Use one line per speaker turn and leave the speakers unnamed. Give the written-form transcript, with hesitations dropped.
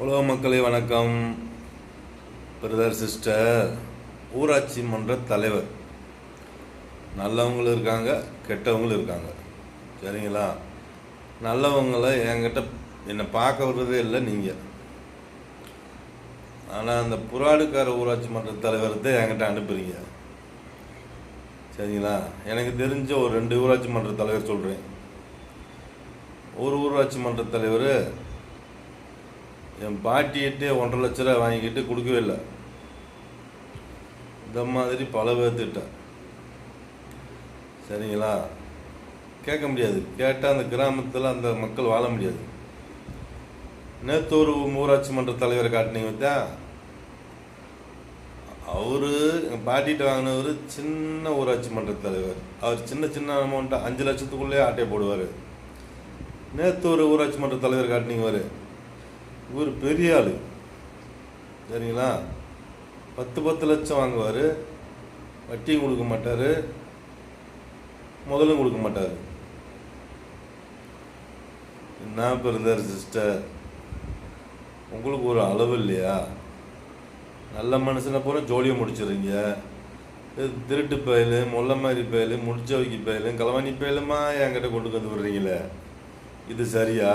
உலக மக்களே வணக்கம். பிரதர் சிஸ்டர், ஊராட்சி மன்ற தலைவர் நல்லவங்களும் இருக்காங்க, கெட்டவங்களும் இருக்காங்க. சரிங்களா? நல்லவங்களை என்கிட்ட என்னை பார்க்க வர்றதே இல்லை நீங்கள். ஆனால் அந்த புறாடுக்கார ஊராட்சி மன்ற தலைவரத்தை என்கிட்ட அனுப்புறீங்க. சரிங்களா? எனக்கு தெரிஞ்ச ஒரு 2 ஊராட்சி மன்ற தலைவர் சொல்கிறேன். ஒரு ஊராட்சி மன்ற தலைவர் என் பாட்டிகிட்டே 1.5 லட்ச ரூபா வாங்கிக்கிட்டு கொடுக்கவே இல்லை. இந்த மாதிரி பல பேர்த்திட்ட. சரிங்களா? கேட்க முடியாது. கேட்டால் அந்த கிராமத்தில் அந்த மக்கள் வாழ முடியாது. நேற்று ஒரு ஊராட்சி மன்ற தலைவரை காட்டினீங்க பார்த்தா, அவர் எங்கள் பாட்டிகிட்ட வாங்கினவர் சின்ன ஊராட்சி மன்ற தலைவர். அவர் சின்ன அமௌண்ட்டை 5 லட்சத்துக்குள்ளே ஆட்டையை போடுவார். நேற்று ஒரு ஊராட்சி மன்ற தலைவர் காட்டினீங்க, இவர் பெரிய ஆள். சரிங்களா? 10 லட்சம் வாங்குவார், வட்டியும் கொடுக்க மாட்டார், முதலும் கொடுக்க மாட்டார். என்ன பிரதர் சிஸ்டர், உங்களுக்கு ஒரு அளவு இல்லையா? நல்ல மனுஷனை பூரா ஜோலியை முடிச்சிடுறீங்க. திருட்டு பயல், முல்லை மாதிரி பயல், முடிச்ச வைக்க பயல், களவாணி பயலுமா என்கிட்ட கொண்டு வந்து விடுறீங்களே, இது சரியா?